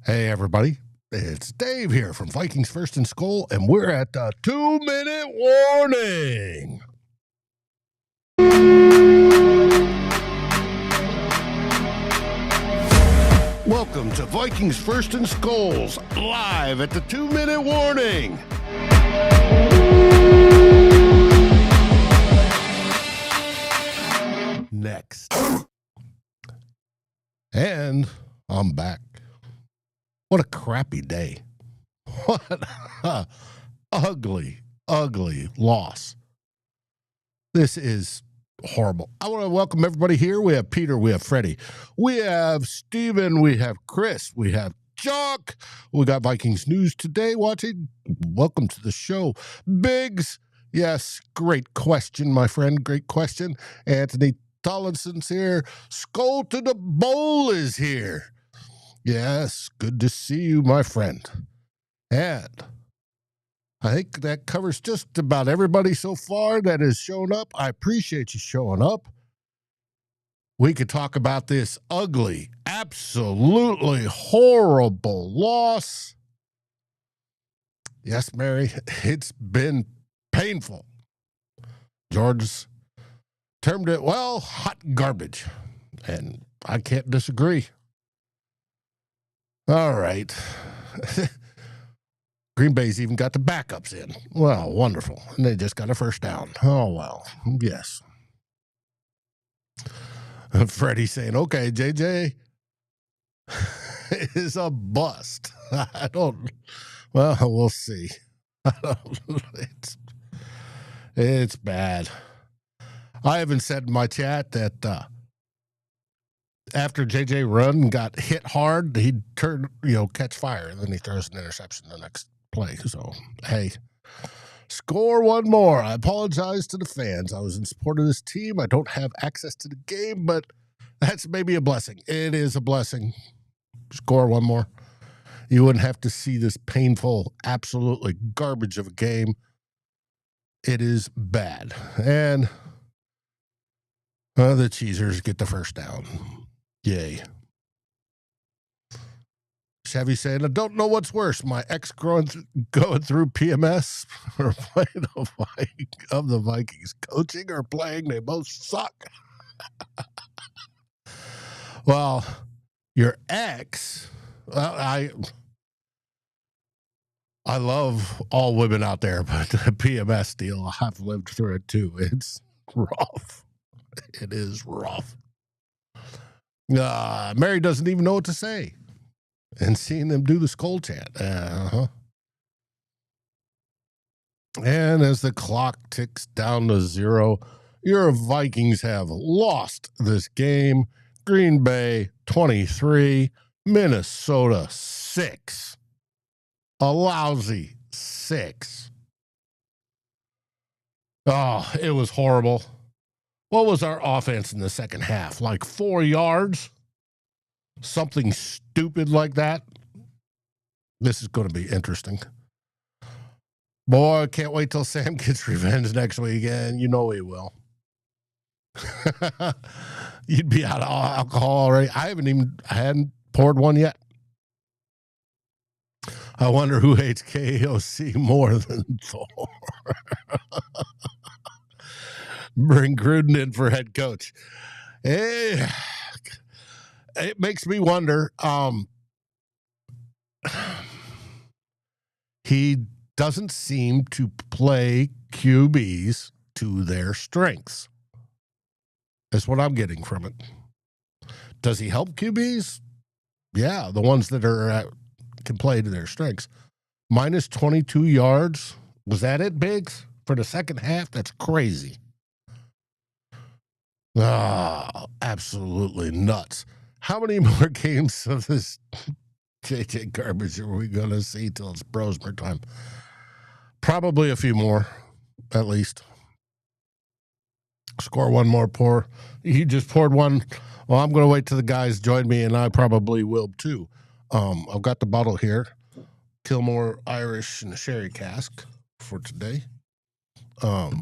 Hey, everybody. It's Dave here from Vikings First and SKOL, and we're at the 2-minute warning. Welcome to Vikings First and SKOL's live at the 2-minute warning. Next. And I'm back. What a crappy day. What a ugly loss. This is horrible. I want to welcome everybody here. We have Peter, we have Freddie, we have Steven, we have Chris, we have Chuck. We got Vikings news today watching. Welcome to the show. Biggs, yes, great question, my friend, great question. Anthony Tollinson's here. SKOL to the Bowl is here. Yes, good to see you, my friend. And I think that covers just about everybody so far that has shown up. I appreciate you showing up. We could talk about this ugly, absolutely horrible loss. Yes, Mary, it's been painful. George termed it, well, hot garbage. And I can't disagree. All right. Green Bay's even got the backups in. Well, wonderful. And they just got a first down. Oh, well, yes. Freddie saying, okay, JJ is a bust. Well, we'll see. It's bad. I even said in my chat that after JJ run got hit hard, he'd turn, catch fire, and then he throws an interception the next play. So, hey, score one more. I apologize to the fans. I was in support of this team. I don't have access to the game, but that's maybe a blessing. It is a blessing. Score one more. You wouldn't have to see this painful, absolutely garbage of a game. It is bad. And the Cheesers get the first down. Yay. Chevy saying, I don't know what's worse, my ex going through PMS or playing of the Vikings. Coaching or playing, they both suck. Well, your ex, well, I love all women out there, but the PMS deal, I've lived through it too. It's rough. It is rough. Mary doesn't even know what to say. And seeing them do the SKOL chant. And as the clock ticks down to 0, your Vikings have lost this game. Green Bay 23, Minnesota 6. A lousy 6. Oh, it was horrible. What was our offense in the second half? Like 4 yards? Something stupid like that. This is going to be interesting. Boy, I can't wait till Sam gets revenge next week, and you know he will. You'd be out of alcohol already. I hadn't poured one yet. I wonder who hates KOC more than Thor. Bring Gruden in for head coach. Hey, it makes me wonder. He doesn't seem to play QBs to their strengths. That's what I'm getting from it. Does he help QBs? Yeah, the ones that can play to their strengths. Minus 22 yards. Was that it, Biggs? For the second half? That's crazy. Absolutely nuts. How many more games of this JJ garbage are we going to see till it's Brosmer time? Probably a few more, at least. Score one more pour. He just poured one. Well, I'm going to wait till the guys join me, and I probably will too. I've got the bottle here. Kilmore Irish and a sherry cask for today. But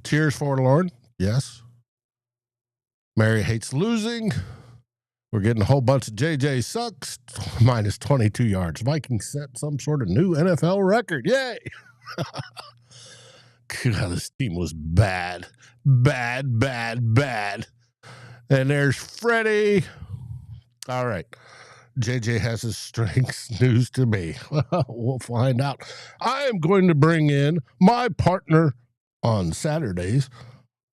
cheers, forlorn. Yes. Mary hates losing. We're getting a whole bunch of JJ sucks, minus 22 yards. Vikings set some sort of new NFL record. Yay. God, this team was bad. Bad, bad, bad. And there's Freddie. All right. JJ has his strengths. News to me. We'll find out. I am going to bring in my partner on Saturdays,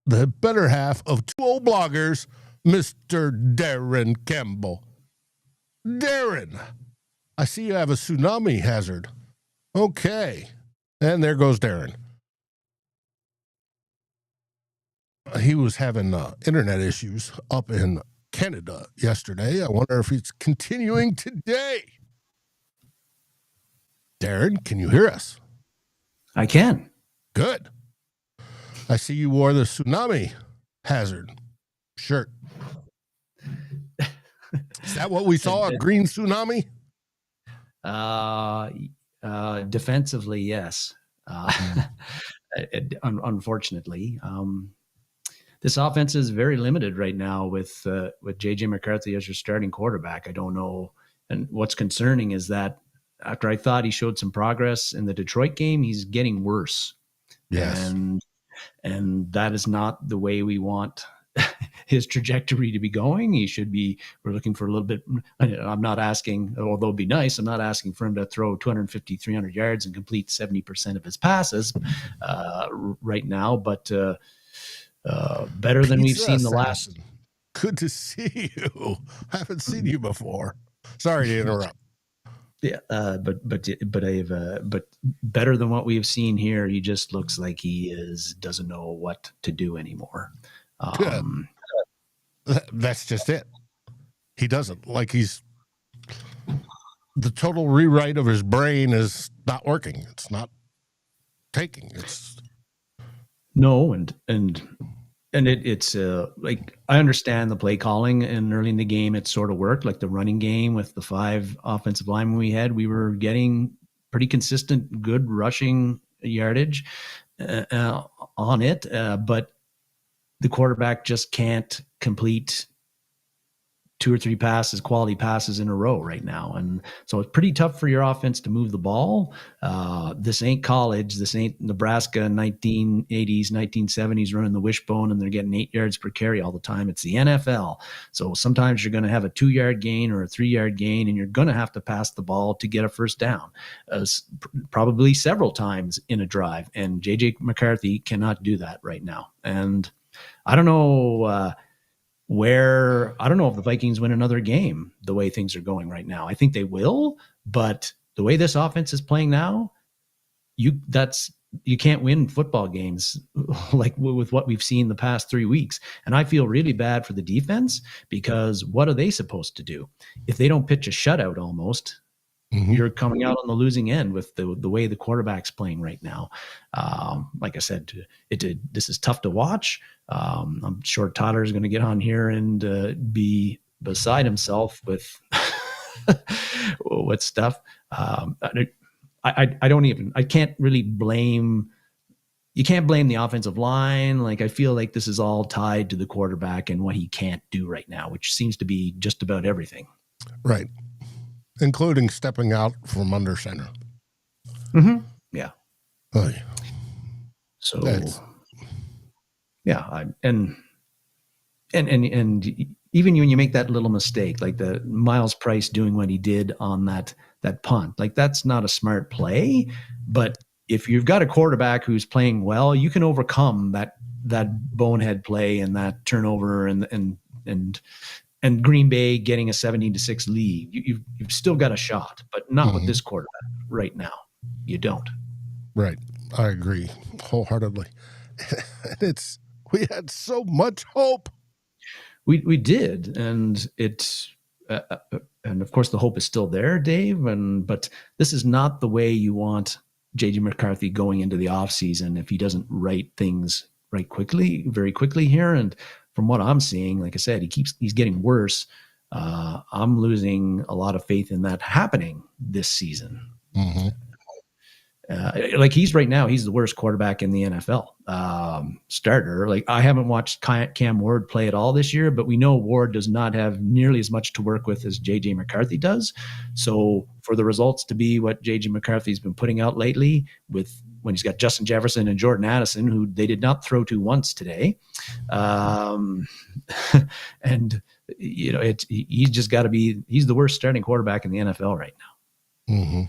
the better half of two old bloggers, Mr. Darren Campbell. Darren, I see you have a tsunami hazard. Okay. And there goes Darren. He was having internet issues up in Canada yesterday. I wonder if it's continuing today. Darren, can you hear us? I can. Good. I see you wore the tsunami hazard shirt. Is that what we saw? A green tsunami? Defensively, yes. Unfortunately, this offense is very limited right now with JJ McCarthy as your starting quarterback. I don't know. And what's concerning is that after I thought he showed some progress in the Detroit game, he's getting worse. Yes. And that is not the way we want his trajectory to be going. We're looking for a little bit. I'm not asking, although it'd be nice, I'm not asking for him to throw 250, 300 yards and complete 70% of his passes right now, but better than we've seen the last. Good to see you. I haven't seen you before. Sorry to interrupt. Yeah, but better than what we've seen here. He just looks like he doesn't know what to do anymore. That's just it. He doesn't. Like the total rewrite of his brain is not working. It's not taking. It's like, I understand the play calling, and early in the game it sort of worked. Like the running game with the 5 offensive linemen we had, we were getting pretty consistent, good rushing yardage on it, but the quarterback just can't complete 2 or 3 quality passes in a row right now. And so it's pretty tough for your offense to move the ball. This ain't college. This ain't Nebraska 1980s, 1970s running the wishbone and they're getting 8 yards per carry all the time. It's the NFL. So sometimes you're going to have a 2-yard gain or a 3-yard gain, and you're going to have to pass the ball to get a first down, probably several times in a drive. And JJ McCarthy cannot do that right now. And I don't know I don't know if the Vikings win another game the way things are going right now. I think they will, but the way this offense is playing now, you can't win football games like with what we've seen the past 3 weeks. And I feel really bad for the defense, because what are they supposed to do? If they don't pitch a shutout almost, you're coming out on the losing end with the way the quarterback's playing right now. Like I said, this is tough to watch. I'm sure Tyler's going to get on here and be beside himself with what stuff. I can't really blame. You can't blame the offensive line. Like, I feel like this is all tied to the quarterback and what he can't do right now, which seems to be just about everything. Right. Including stepping out from under center. Yeah. Oh, yeah. So, yeah, and even when you make that little mistake, like the Myles Price doing what he did on that punt, like, that's not a smart play. But if you've got a quarterback who's playing well, you can overcome that bonehead play and that turnover and Green Bay getting a 17-6 lead. You've still got a shot, but not with this quarterback right now. You don't. Right. I agree wholeheartedly. We had so much hope. We did, and and of course the hope is still there, Dave. But this is not the way you want JJ McCarthy going into the offseason if he doesn't right things very quickly here. And from what I'm seeing, like I said, he's getting worse. I'm losing a lot of faith in that happening this season. like he's right now, he's the worst quarterback in the NFL starter. Like I haven't watched Cam Ward play at all this year, but we know Ward does not have nearly as much to work with as JJ McCarthy does. So for the results to be what JJ McCarthy's been putting out lately, with when he's got Justin Jefferson and Jordan Addison, who they did not throw to once today, and he's just got to be. He's the worst starting quarterback in the NFL right now. Mm-hmm.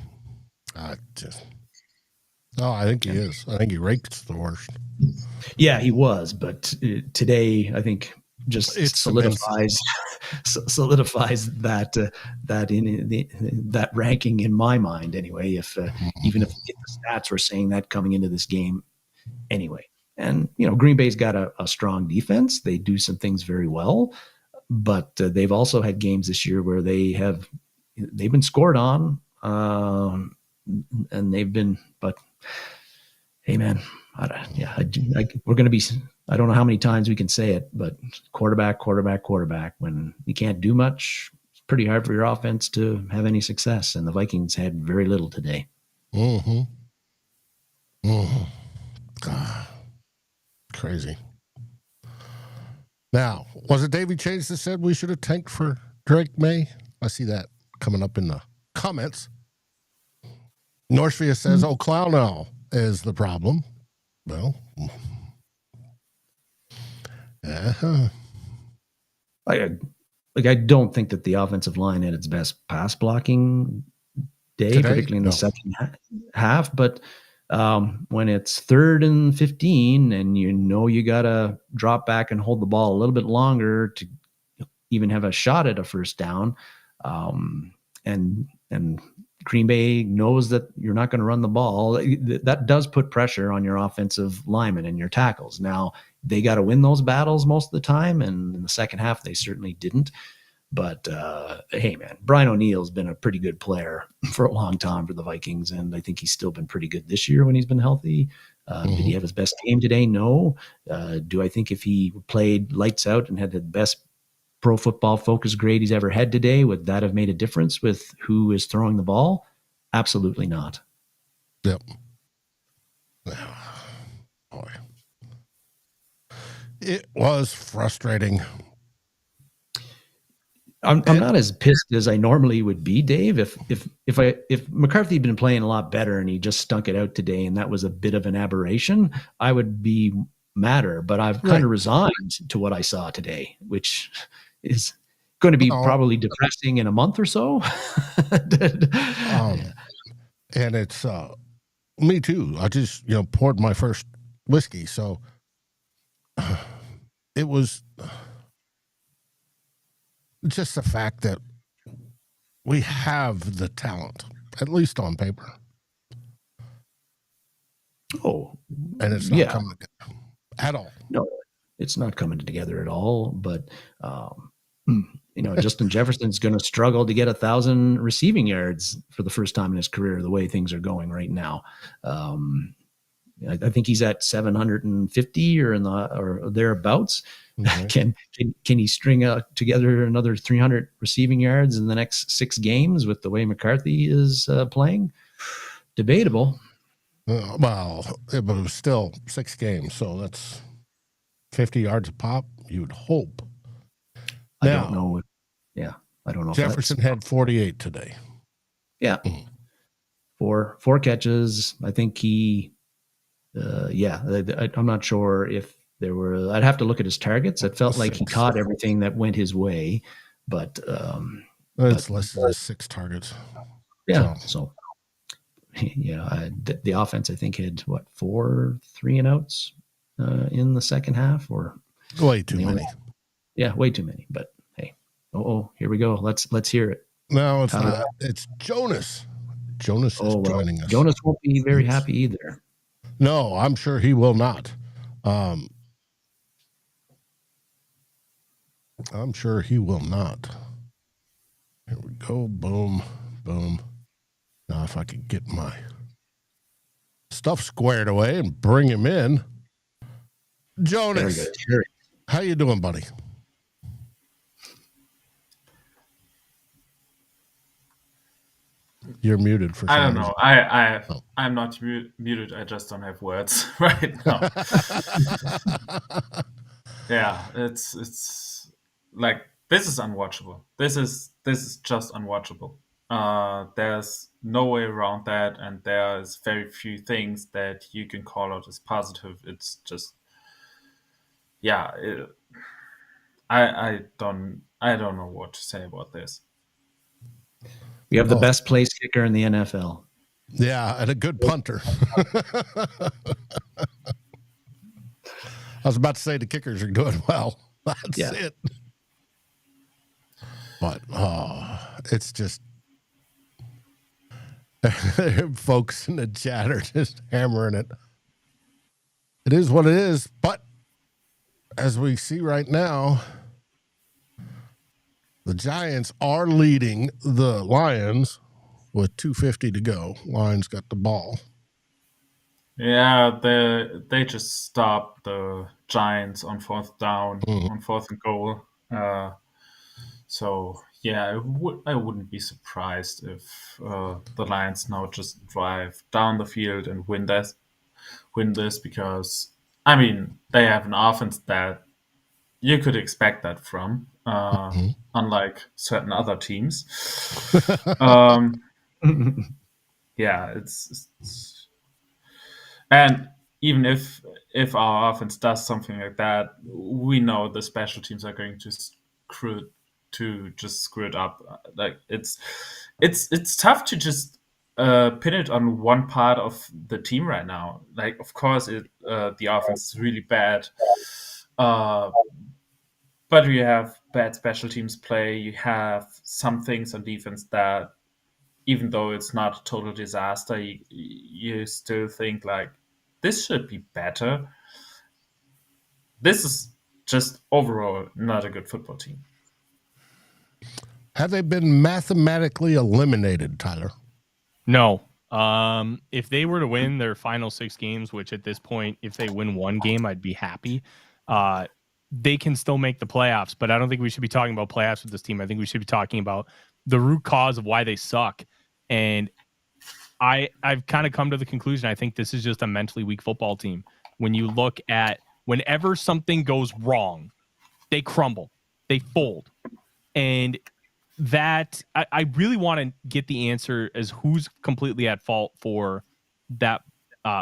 I think he is. I think he ranks the worst. Yeah, he was, but today I think just solidifies that ranking in my mind anyway. If even if the stats were saying that coming into this game anyway, and Green Bay's got a strong defense. They do some things very well, but they've also had games this year where they've been scored on, and they've been. But hey, man, we're going to be. I don't know how many times we can say it, but quarterback. When you can't do much, it's pretty hard for your offense to have any success. And the Vikings had very little today. Mm-hmm. Mm-hmm. God. Crazy. Now, was it Davey Chase that said we should have tanked for Drake May? I see that coming up in the comments. Northvia says, Clownell is the problem. Well, I don't think that the offensive line had its best pass blocking day, particularly in the second half. But when it's 3rd and 15 and you got to drop back and hold the ball a little bit longer to even have a shot at a first down, and Green Bay knows that you're not going to run the ball, that does put pressure on your offensive linemen and your tackles. Now, they got to win those battles most of the time, and in the second half, they certainly didn't. But, hey, man, Brian O'Neill's been a pretty good player for a long time for the Vikings, and I think he's still been pretty good this year when he's been healthy. Did he have his best game today? No. Do I think if he played lights out and had the best Pro Football Focus grade he's ever had today, would that have made a difference with who is throwing the ball? Absolutely not. Yep. Boy. It was frustrating. I'm not as pissed as I normally would be, Dave. If McCarthy had been playing a lot better and he just stunk it out today and that was a bit of an aberration, I would be madder. But I've kind of resigned to what I saw today, which is going to be probably depressing in a month or so. And it's me too. I just poured my first whiskey, so it was just the fact that we have the talent, at least on paper. Oh, and it's not coming together at all. No, it's not coming together at all. But Justin Jefferson's going to struggle to get 1,000 receiving yards for the first time in his career, the way things are going right now. I think he's at 750 or thereabouts. Mm-hmm. Can he string together another 300 receiving yards in the next 6 games with the way McCarthy is playing? Debatable. Well, it was still 6 games, so that's 50 yards a pop. You would hope. I don't know. Yeah, I don't know. Jefferson had 48 today. Yeah, 4 catches. I think he. I'm not sure if there were. I'd have to look at his targets. It felt like he caught everything that went his way, but it's less than 6 targets. Yeah, so the offense I think had 4 3-and-outs in the second half, or way too many. Yeah, way too many. But hey, here we go. Let's hear it. No, it's not. It's Jonas. Jonas is joining us. Jonas won't be very happy either. No, I'm sure he will not. I'm sure he will not. Here we go. Boom, boom. Now, if I could get my stuff squared away and bring him in. Jonas, how you doing, buddy? You're muted for some I don't reason. know. I'm not muted. I just don't have words right now. Yeah, it's like, this is unwatchable. This is just unwatchable. There's no way around that, and there's very few things that you can call out as positive. It's just, yeah. I don't know what to say about this. We have the best place kicker in the NFL. Yeah, and a good punter. I was about to say the kickers are doing well. That's it. But it's just folks in the chat are just hammering it. It is what it is. But as we see right now, the Giants are leading the Lions with 2:50 to go. Lions got the ball. Yeah, they just stopped the Giants on 4th down, on 4th and goal. So yeah, I wouldn't be surprised if the Lions now just drive down the field and win this, because I mean, they have an offense that you could expect that from, unlike certain other teams. Yeah, it's and even if our offense does something like that, we know the special teams are going to screw it up. Like, it's tough to just pin it on one part of the team right now. Like, of course, the offense is really bad, but you have bad special teams play. You have some things on defense that, even though it's not a total disaster, you still think like, this should be better. This is just overall not a good football team. Have they been mathematically eliminated, Tyler? No. If they were to win their final 6 games, which at this point, if they win one game, I'd be happy. They can still make the playoffs, but I don't think we should be talking about playoffs with this team. I think we should be talking about the root cause of why they suck. And I've kind of come to the conclusion, I think this is just a mentally weak football team. When you look at whenever something goes wrong, they crumble, they fold. And that I really want to get the answer as who's completely at fault for that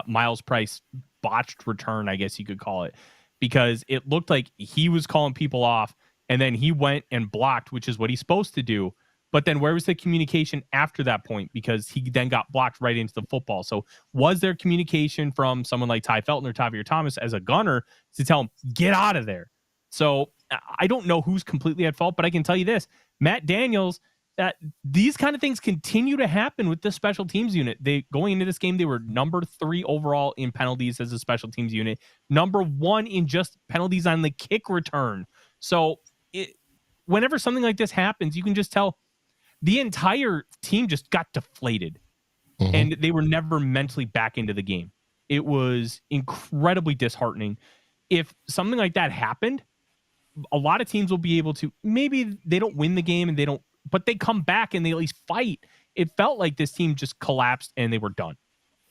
Myles Price botched return, I guess you could call it, because it looked like he was calling people off and then he went and blocked, which is what he's supposed to do. But then where was the communication after that point? Because he then got blocked right into the football. So was there communication from someone like Ty Felton or Tavier Thomas as a gunner to tell him, get out of there? So I don't know who's completely at fault, but I can tell you this. Matt Daniels, these kind of things continue to happen with the special teams unit. Going into this game, they were number 3 overall in penalties as a special teams unit, number 1 in just penalties on the kick return. So whenever something like this happens, you can just tell the entire team just got deflated, and they were never mentally back into the game. It was incredibly disheartening. If something like that happened, a lot of teams will be able to, maybe they don't win the game but they come back and they at least fight. It felt like this team just collapsed and they were done.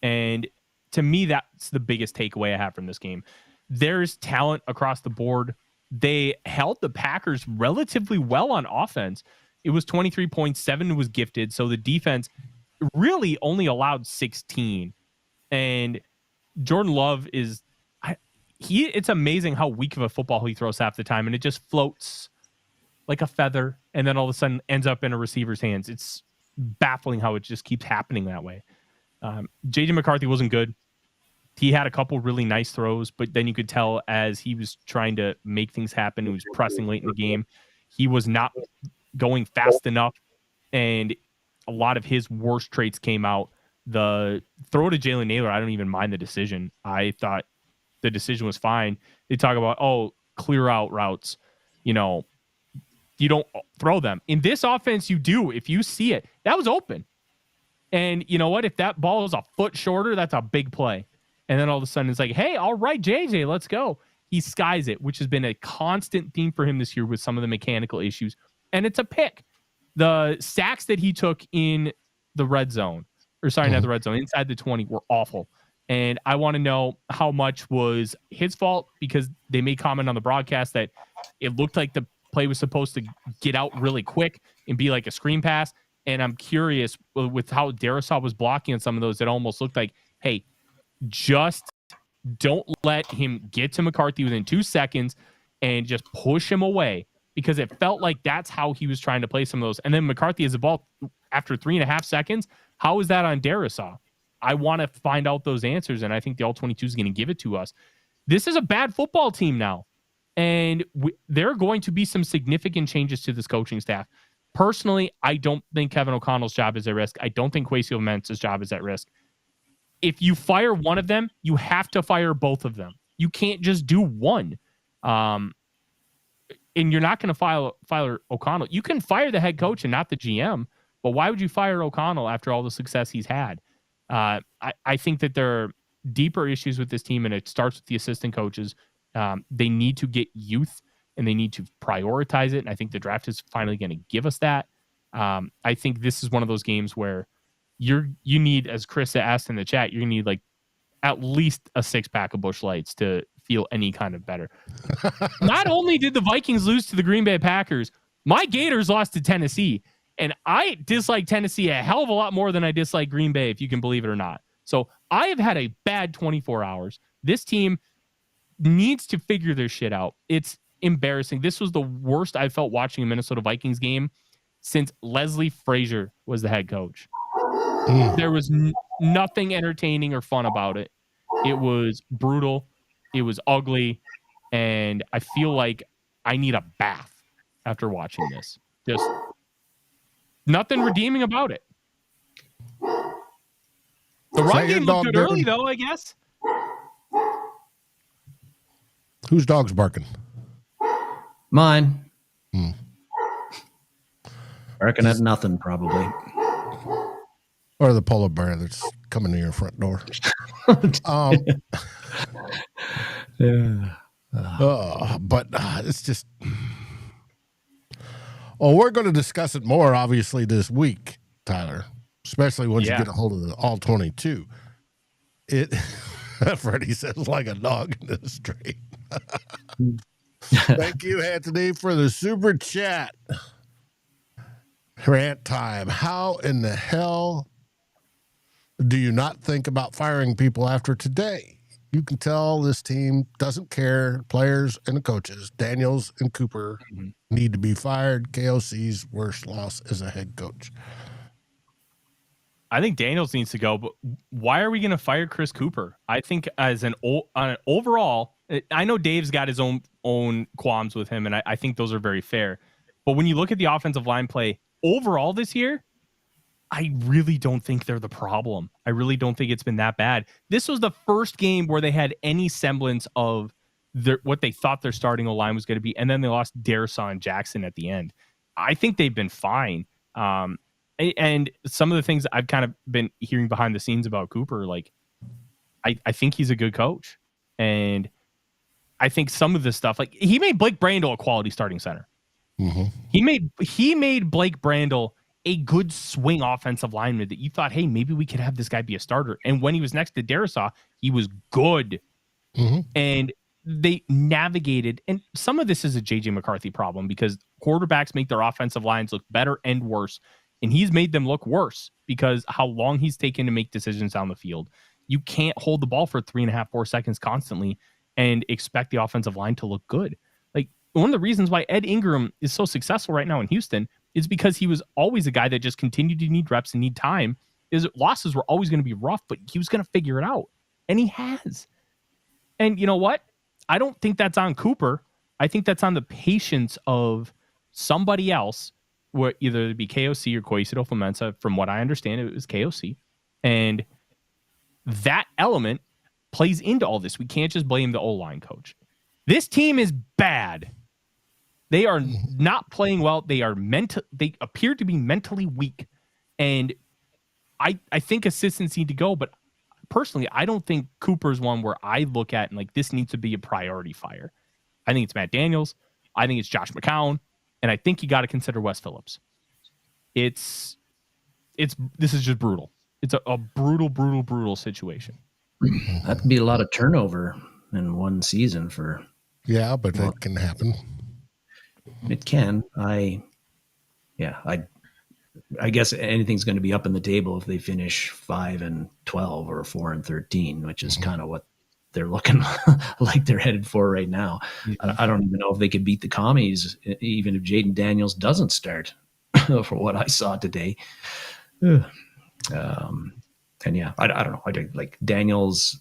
And to me, that's the biggest takeaway I have from this game. There's talent across the board. They held the Packers relatively well on offense. It was 23.7 was gifted. So the defense really only allowed 16. And Jordan Love is, it's amazing how weak of a football he throws half the time. And it just floats like a feather. And then all of a sudden ends up in a receiver's hands. It's baffling how it just keeps happening that way. JJ McCarthy wasn't good. He had a couple really nice throws, but then you could tell as he was trying to make things happen, he was pressing late in the game. He was not going fast enough, and a lot of his worst traits came out. The throw to Jalen Naylor, I don't even mind the decision. I thought the decision was fine. They talk about, clear out routes. You don't throw them. In this offense, you do. If you see it, that was open. And you know what? If that ball is a foot shorter, that's a big play. And then all of a sudden it's like, hey, all right, JJ, let's go. He skies it, which has been a constant theme for him this year with some of the mechanical issues. And it's a pick. The sacks that he took in the red zone, or sorry, not the red zone, inside the 20 were awful. And I want to know how much was his fault, because they made comment on the broadcast that it looked like the play was supposed to get out really quick and be like a screen pass. And I'm curious with how Darrisaw was blocking on some of those, it almost looked like, hey, just don't let him get to McCarthy within 2 seconds and just push him away, because it felt like that's how he was trying to play some of those. And then McCarthy has the ball after 3.5 seconds. How is that on Darrisaw? I want to find out those answers, and I think the All-22 is going to give it to us. This is a bad football team now, and there are going to be some significant changes to this coaching staff. Personally, I don't think Kevin O'Connell's job is at risk. I don't think Kwesi Mensah's job is at risk. If you fire one of them, you have to fire both of them. You can't just do one. And you're not going to fire O'Connell. You can fire the head coach and not the GM, but why would you fire O'Connell after all the success he's had? I think that there are deeper issues with this team, and it starts with the assistant coaches. They need to get youth, and they need to prioritize it. And I think the draft is finally going to give us that. I think this is one of those games where you need, as Chris asked in the chat, you need like at least a 6-pack of Busch Lights to feel any kind of better. Not only did the Vikings lose to the Green Bay Packers, my Gators lost to Tennessee. And I dislike Tennessee a hell of a lot more than I dislike Green Bay, if you can believe it or not. So I have had a bad 24 hours. This team needs to figure their shit out. It's embarrassing. This was the worst I felt watching a Minnesota Vikings game since Leslie Frazier was the head coach. There was nothing entertaining or fun about it. It was brutal. It was ugly. And I feel like I need a bath after watching this. Just nothing redeeming about it. The run game looked good early, though, I guess. Whose dog's barking? Mine. Barking at nothing, probably. Or the polar bear that's coming to your front door. Yeah. But it's just... Well, we're going to discuss it more, obviously, this week, Tyler, especially once you get a hold of the All-22. Freddie says, like a dog in the street. Thank you, Anthony, for the super chat. Rant time. How in the hell do you not think about firing people after today? You can tell this team doesn't care. Players and the coaches, Daniels and Cooper, need to be fired. KOC's worst loss as a head coach. I think Daniels needs to go, but why are we going to fire Chris Cooper? I think as an overall, I know Dave's got his own qualms with him, and I think those are very fair. But when you look at the offensive line play overall this year, I really don't think they're the problem. I really don't think it's been that bad. This was the first game where they had any semblance of what they thought their starting line was going to be, and then they lost Darrisaw and Jackson at the end. I think they've been fine. And some of the things I've kind of been hearing behind the scenes about Cooper, like I think he's a good coach. And I think some of this stuff, like he made Blake Brandel a quality starting center. He made Blake Brandel a good swing offensive lineman that you thought, hey, maybe we could have this guy be a starter. And when he was next to Darrisaw, he was good. And they navigated, and some of this is a JJ McCarthy problem because quarterbacks make their offensive lines look better and worse. And he's made them look worse because how long he's taken to make decisions down the field. You can't hold the ball for 3.5, 4 seconds constantly and expect the offensive line to look good. Like one of the reasons why Ed Ingram is so successful right now in Houston is because he was always a guy that just continued to need reps and need time. His losses were always going to be rough, but he was going to figure it out. And he has. And you know what? I don't think that's on Cooper. I think that's on the patience of somebody else, where either it'd be KOC or Kwesi Mensah. From what I understand, it was KOC. And that element plays into all this. We can't just blame the O-line coach. This team is bad. They are not playing well. They appear to be mentally weak. And I think assistants need to go, but personally, I don't think Cooper's one where I look at and like this needs to be a priority fire. I think it's Matt Daniels. I think it's Josh McCown. And I think you got to consider Wes Phillips. It's this is just brutal. It's a brutal situation. That'd be a lot of turnover in one season for. Yeah, but it can happen. It can. I guess anything's going to be up in the table if they finish 5-12 or 4-13, which is kind of what they're looking like they're headed for right now. I don't even know if they could beat the Commies, even if Jaden Daniels doesn't start, for what I saw today. And yeah, I don't know. I think like Daniels,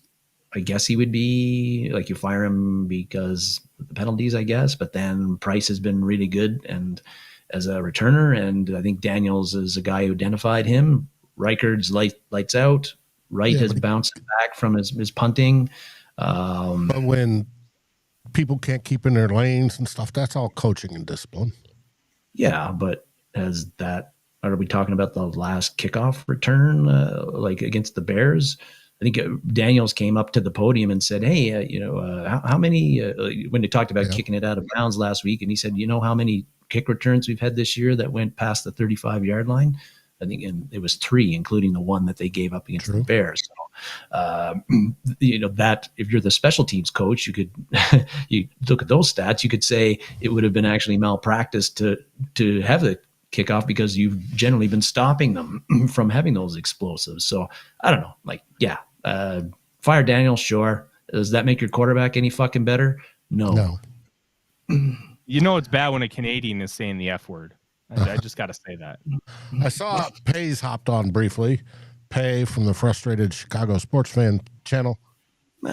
I guess he would be like, you fire him because of the penalties, I guess, but then Price has been really good and as a returner, and I think Daniels is a guy who identified him. Reichard's lights out. Wright has bounced back from his punting. But when people can't keep in their lanes and stuff, that's all coaching and discipline. Yeah, but are we talking about the last kickoff return, like against the Bears? I think Daniels came up to the podium and said, "Hey, how many?" When they talked about kicking it out of bounds last week, and he said, "You know how many kick returns we've had this year that went past the 35-yard line?" I think it was 3, including the one that they gave up against the Bears. So, that if you're the special teams coach, you could you look at those stats. You could say it would have been actually malpractice to have the kickoff because you've generally been stopping them from having those explosives. So I don't know. Like, fire Daniel, sure. Does that make your quarterback any fucking better? No. You know it's bad when a Canadian is saying the F word. I just got to say that. I saw Pay's hopped on briefly. Pay from the Frustrated Chicago Sports Fan channel.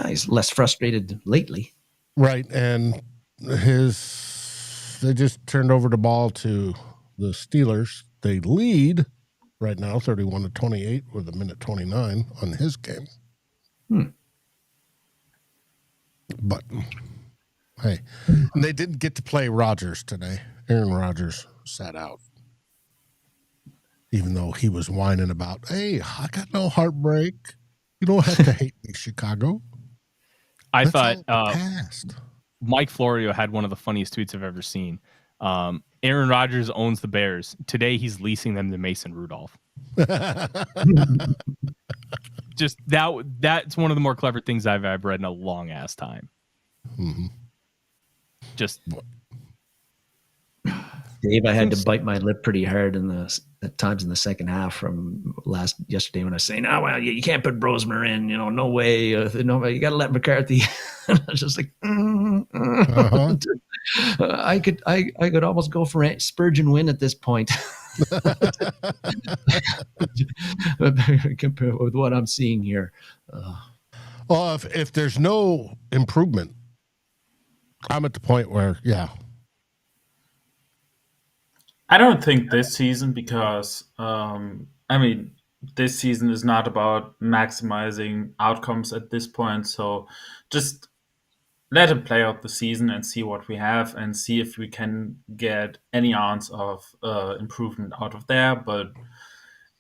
He's less frustrated lately. Right, and they just turned over the ball to the Steelers. They lead right now 31-28 with 1:29 on his game. But hey, and they didn't get to play Rodgers today. Aaron Rodgers sat out, even though he was whining about, "Hey, I got no heartbreak. You don't have to hate me, Chicago." I thought Mike Florio had one of the funniest tweets I've ever seen. Aaron Rodgers owns the Bears. Today he's leasing them to Mason Rudolph. Just that's one of the more clever things I've read in a long ass time. Mm-hmm. Just Dave, I had to bite my lip pretty hard at times in the second half from yesterday when I was saying, "Oh well, you can't put Brosmer in, no way, no, you got to let McCarthy." I was just like, I could almost go for a Spurgeon win at this point. Compared with what I'm seeing here. Well, if there's no improvement, I'm at the point where, I don't think this season, because this season is not about maximizing outcomes at this point. So just let him play out the season and see what we have and see if we can get any ounce of improvement out of there. But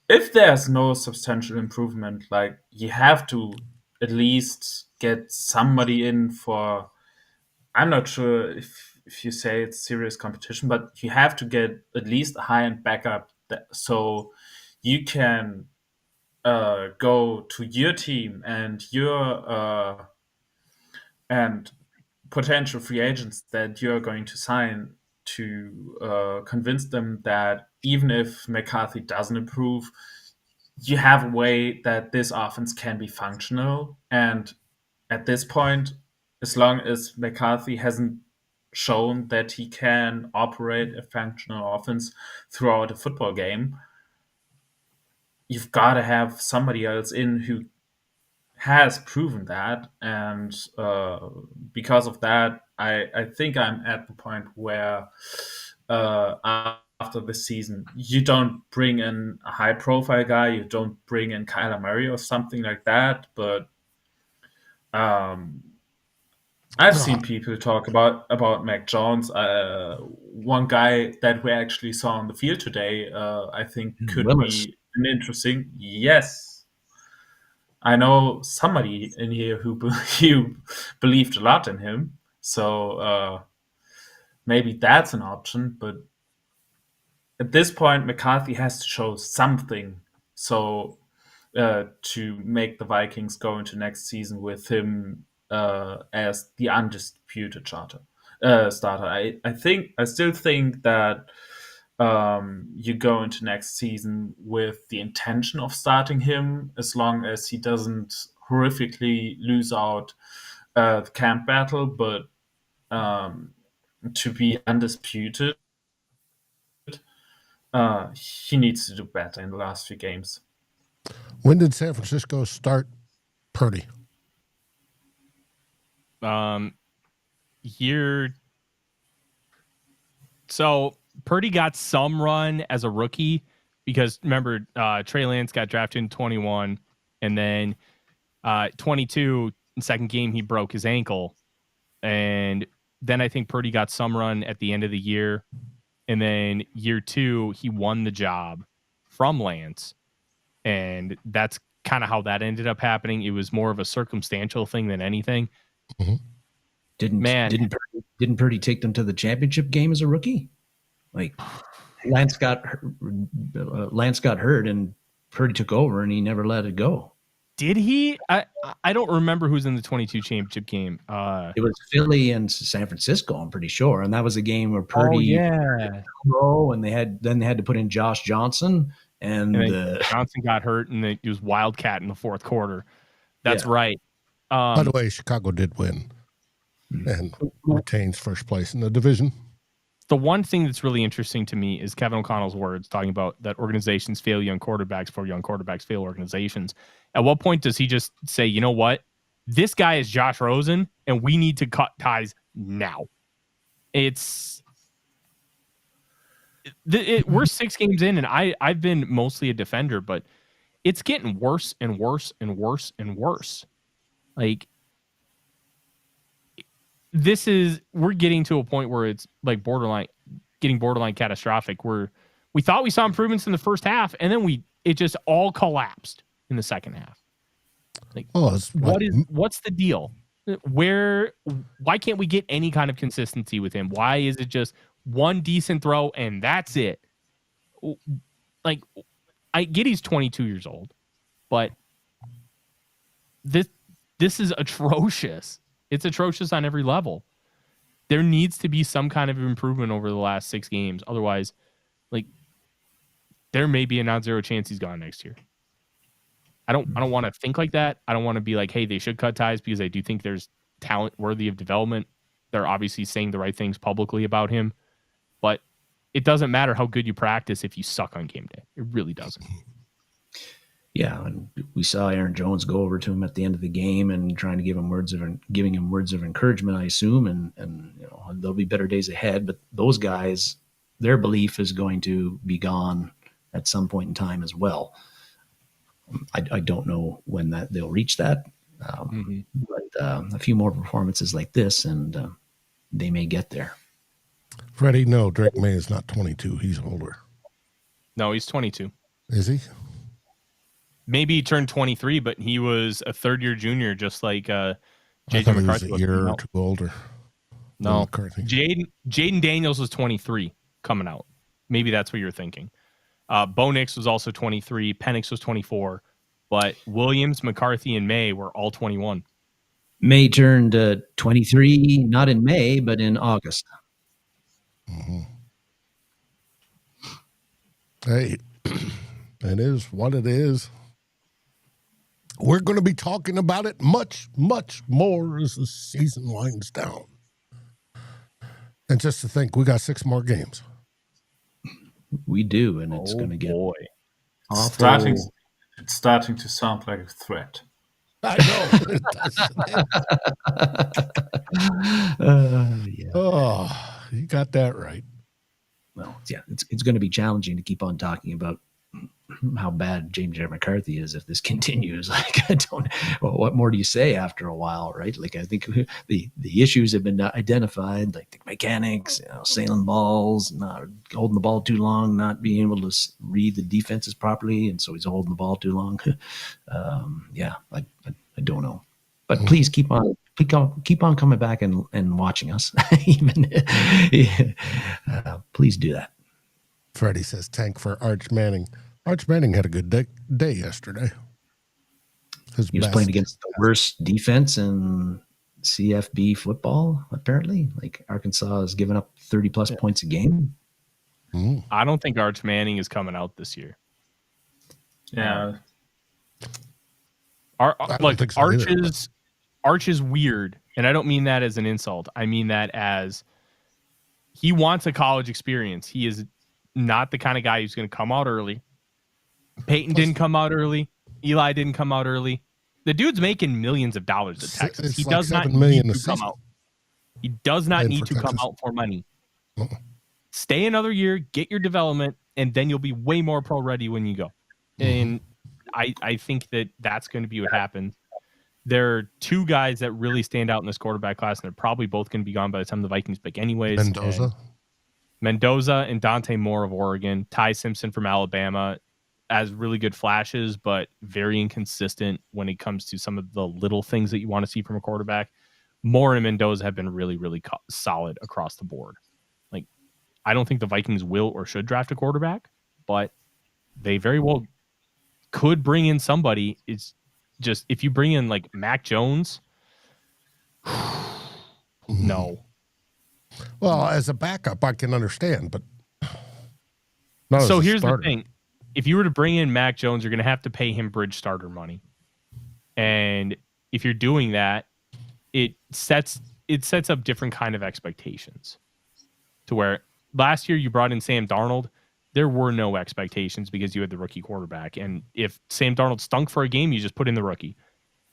if there's no substantial improvement, like, you have to at least get somebody in for, I'm not sure if you say it's serious competition, but you have to get at least a high-end backup so you can go to your team and your and potential free agents that you're going to sign to convince them that even if McCarthy doesn't improve, you have a way that this offense can be functional. And at this point, as long as McCarthy hasn't shown that he can operate a functional offense throughout a football game, you've got to have somebody else in who has proven that. And because of that, I think I'm at the point where after this season, you don't bring in a high-profile guy, you don't bring in Kyler Murray or something like that, but I've seen people talk about Mac Jones. One guy that we actually saw on the field today, I think could be an interesting. Yes, I know somebody in here who believed a lot in him, so maybe that's an option. But at this point, McCarthy has to show something So to make the Vikings go into next season with him as the undisputed starter. I still think that you go into next season with the intention of starting him, as long as he doesn't horrifically lose out the camp battle. But to be undisputed, he needs to do better in the last few games. When did San Francisco start Purdy? So Purdy got some run as a rookie because remember Trey Lance got drafted in 21, and then 22 in second game he broke his ankle, and then I think Purdy got some run at the end of the year, and then year 2 he won the job from Lance, and that's kind of how that ended up happening. It was more of a circumstantial thing than anything. Mm-hmm. Didn't Purdy take them to the championship game as a rookie? Like Lance got hurt and Purdy took over and he never let it go. Did he? I don't remember who's in the 22 championship game. It was Philly and San Francisco, I'm pretty sure, and that was a game where Purdy and they had to put in Josh Johnson, and Johnson got hurt and it was Wildcat in the fourth quarter. That's right. By the way, Chicago did win and retains first place in the division. The one thing that's really interesting to me is Kevin O'Connell's words talking about that organizations fail young quarterbacks before young quarterbacks fail organizations. At what point does he just say, you know what? This guy is Josh Rosen and we need to cut ties now. We're 6 games in and I've been mostly a defender, but it's getting worse and worse and worse and worse. Like, we're getting to a point where it's like borderline catastrophic, where we thought we saw improvements in the first half and then it just all collapsed in the second half. Like, what's the deal? Why can't we get any kind of consistency with him? Why is it just one decent throw and that's it? Like, I get he's 22 years old, but this is atrocious. It's atrocious on every level. There needs to be some kind of improvement over the last 6 games. Otherwise, like, there may be a non-zero chance he's gone next year. I don't want to think like that. I don't want to be like, hey, they should cut ties, because I do think there's talent worthy of development. They're obviously saying the right things publicly about him, but it doesn't matter how good you practice if you suck on game day. It really doesn't. Yeah, and we saw Aaron Jones go over to him at the end of the game and trying to giving him words of encouragement, I assume, and you know, there'll be better days ahead. But those guys, their belief is going to be gone at some point in time as well. I don't know when they'll reach that, but a few more performances like this, and they may get there. Freddie, no, Drake May is not 22. He's older. No, he's 22. Is he? Maybe he turned 23, but he was a third-year junior, just like I J.J. thought McCarthy. he was a year or two older. No, McCarthy. Jaden Daniels was 23 coming out. Maybe that's what you're thinking. Bo Nix was also 23. Penix was 24. But Williams, McCarthy, and May were all 21. May turned 23, not in May, but in August. Mm-hmm. Hey, it is what it is. We're going to be talking about it much, much more as the season winds down. And just to think, we got 6 more games. We do, and it's going to get awful. It's starting to sound like a threat. I know. Yeah. Oh, you got that right. Well, yeah, it's going to be challenging to keep on talking about how bad James McCarthy is if this continues. Like, what more do you say after a while, right? Like, I think the issues have been identified, like the mechanics, sailing balls, not holding the ball too long, not being able to read the defenses properly, and so he's holding the ball too long. I don't know, but please keep on coming back and watching us. Please do that. Freddie says tank for Arch Manning. Arch Manning had a good day yesterday. He was playing against the worst defense in CFB football, apparently. Like Arkansas has given up 30-plus points a game. I don't think Arch Manning is coming out this year. Yeah. Arch is weird, and I don't mean that as an insult. I mean that as he wants a college experience. He is not the kind of guy who's going to come out early. Peyton didn't come out early. Eli didn't come out early. The dude's making millions of dollars at Texas. He does not need to come out. He does not need to come out for money. Stay another year, get your development, and then you'll be way more pro ready when you go. And I think that's going to be what happens. There are two guys that really stand out in this quarterback class, and they're probably both going to be gone by the time the Vikings pick anyways. Mendoza and Dante Moore of Oregon, Ty Simpson from Alabama, has really good flashes, but very inconsistent when it comes to some of the little things that you want to see from a quarterback. Moore and Mendoza have been really, really solid across the board. Like, I don't think the Vikings will or should draft a quarterback, but they very well could bring in somebody. It's just, if you bring in like Mac Jones, no. Well, as a backup, I can understand, but so here's the thing. If you were to bring in Mac Jones, you're going to have to pay him bridge starter money. And if you're doing that, it sets up different kind of expectations. To where last year you brought in Sam Darnold, there were no expectations because you had the rookie quarterback. And if Sam Darnold stunk for a game, you just put in the rookie.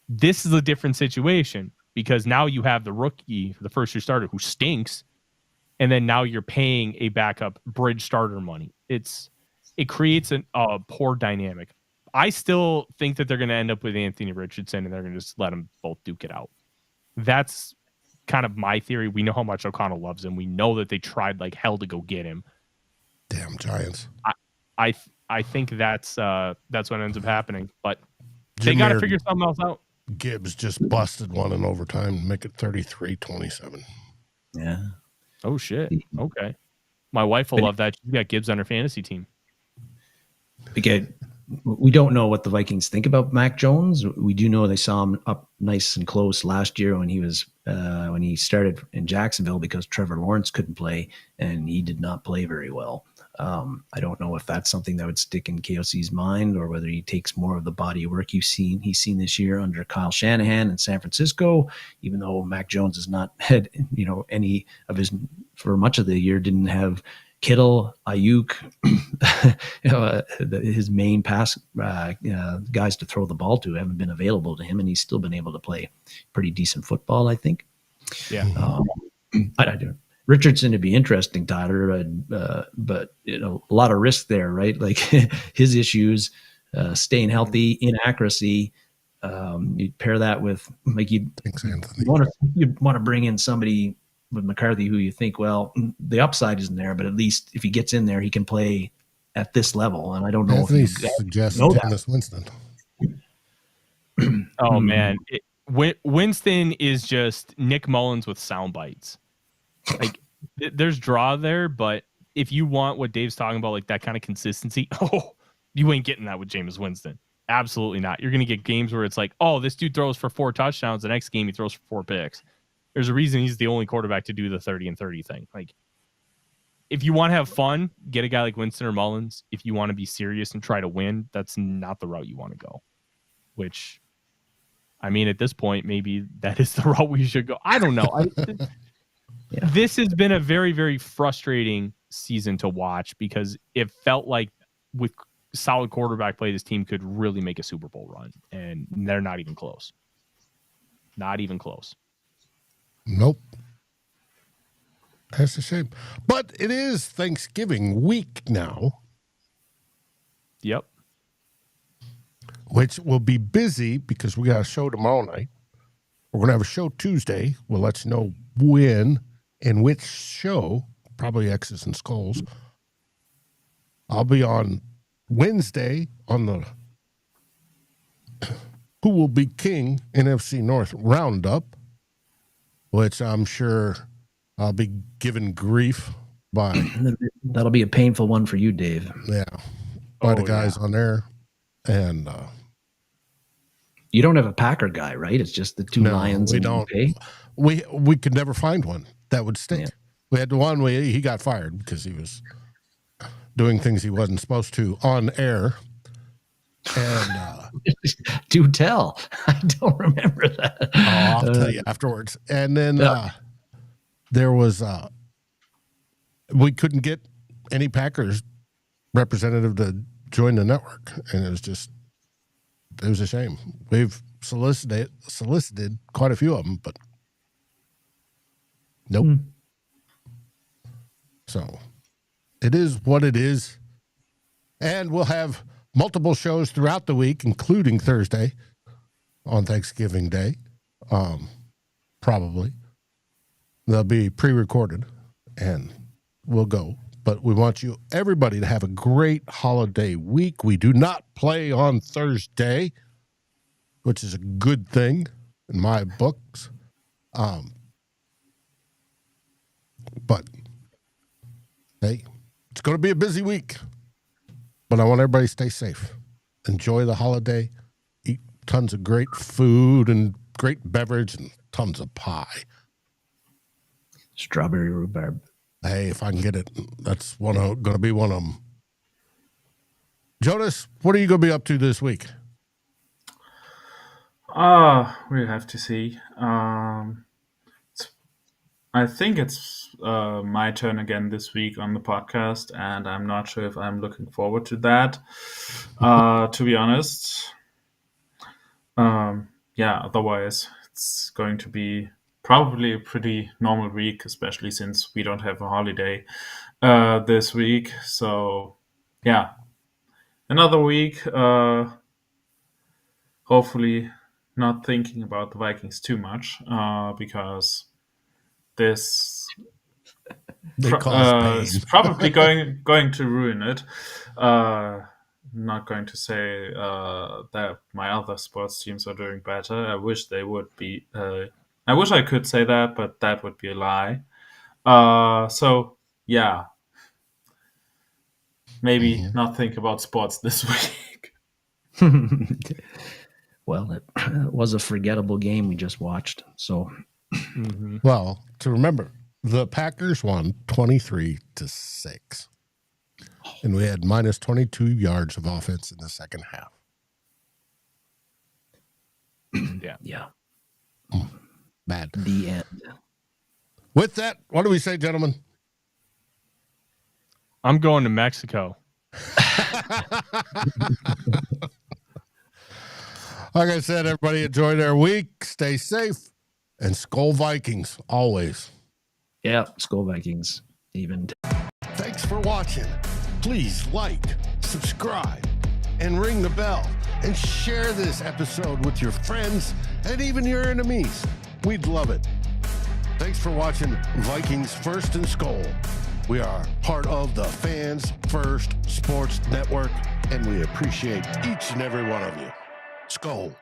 This is a different situation because now you have the rookie, the first year starter, who stinks. And then now you're paying a backup bridge starter money. It creates a poor dynamic. I still think that they're going to end up with Anthony Richardson and they're going to just let them both duke it out. That's kind of my theory. We know how much O'Connell loves him. We know that they tried like hell to go get him. Damn Giants. I think that's what ends up happening. But they got to figure something else out. Gibbs just busted one in overtime and make it 33-27. Yeah. Oh, shit. Okay. My wife will love that. She's got Gibbs on her fantasy team. Again, we don't know what the Vikings think about Mac Jones. We do know they saw him up nice and close last year when he started in Jacksonville because Trevor Lawrence couldn't play, and he did not play very well. I don't know if that's something that would stick in KOC's mind or whether he takes more of the body of work he's seen this year under Kyle Shanahan in San Francisco, even though Mac Jones has not had, any of his, for much of the year, didn't have Kittle, Ayuk, his main pass guys to throw the ball to haven't been available to him, and he's still been able to play pretty decent football, I think. Yeah. I do. Richardson would be interesting, Tyler, but a lot of risk there, right? Like his issues, staying healthy, inaccuracy. You pair that with like you'd want to bring in somebody with McCarthy who you think, well, the upside isn't there, but at least if he gets in there, he can play at this level. And I don't know if he suggests Jameis Winston. Oh man, Winston is just Nick Mullins with sound bites. Like there's draw there, but if you want what Dave's talking about, like that kind of consistency, you ain't getting that with Jameis Winston. Absolutely not. You're going to get games where it's like, oh, this dude throws for 4 touchdowns. The next game he throws for 4 picks. There's a reason he's the only quarterback to do the 30 and 30 thing. Like, if you want to have fun, get a guy like Winston or Mullins. If you want to be serious and try to win, that's not the route you want to go. Which, I mean, at this point, maybe that is the route we should go. I don't know. This has been a very, very frustrating season to watch because it felt like with solid quarterback play, this team could really make a Super Bowl run, and they're not even close. Not even close. Nope. That's a shame. But it is Thanksgiving week now. Yep. Which will be busy because we got a show tomorrow night. We're going to have a show Tuesday. We'll let you know when and which show, probably X's and SKOLs. I'll be on Wednesday on the Who Will Be King NFC North Roundup, which I'm sure I'll be given grief by. That'll be a painful one for you, Dave. Yeah. by the guys on there. And you don't have a Packer guy, right? It's just the two Lions. We and don't. UK? We could never find one that would stick. Yeah. We had one where he got fired because he was doing things he wasn't supposed to on air. And do tell. I don't remember that. I'll tell you afterwards. And then there was we couldn't get any Packers representative to join the network, and it was a shame. We've solicited quite a few of them, but nope. So it is what it is, and we'll have multiple shows throughout the week, including Thursday on Thanksgiving Day. Probably they'll be pre-recorded, and we'll go. But we want everybody to have a great holiday week. We do not play on Thursday, which is a good thing in my books. But hey, it's going to be a busy week. But I want everybody to stay safe. Enjoy the holiday. Eat tons of great food and great beverage and tons of pie. Strawberry rhubarb. Hey, if I can get it, that's going to be one of them. Jonas, what are you going to be up to this week? We'll have to see. I think it's my turn again this week on the podcast, and I'm not sure if I'm looking forward to that, to be honest. Otherwise, it's going to be probably a pretty normal week, especially since we don't have a holiday this week. So, yeah, another week. Hopefully not thinking about the Vikings too much, because this is probably going to ruin it. Not going to say that my other sports teams are doing better. I wish they would be. I wish I could say that, but that would be a lie. So yeah, maybe not think about sports this week. Well, it was a forgettable game we just watched. So, Well, to remember, the Packers won 23-6, and we had minus 22 yards of offense in the second half. Yeah. Bad. The end. With that, what do we say, gentlemen? I'm going to Mexico. Like I said, everybody enjoy their week. Stay safe. And SKOL Vikings, always. Yeah, SKOL Vikings. Even. Thanks for watching. Please like, subscribe, and ring the bell. And share this episode with your friends and even your enemies. We'd love it. Thanks for watching Vikings First and SKOL. We are part of the Fans First Sports Network, and we appreciate each and every one of you. SKOL.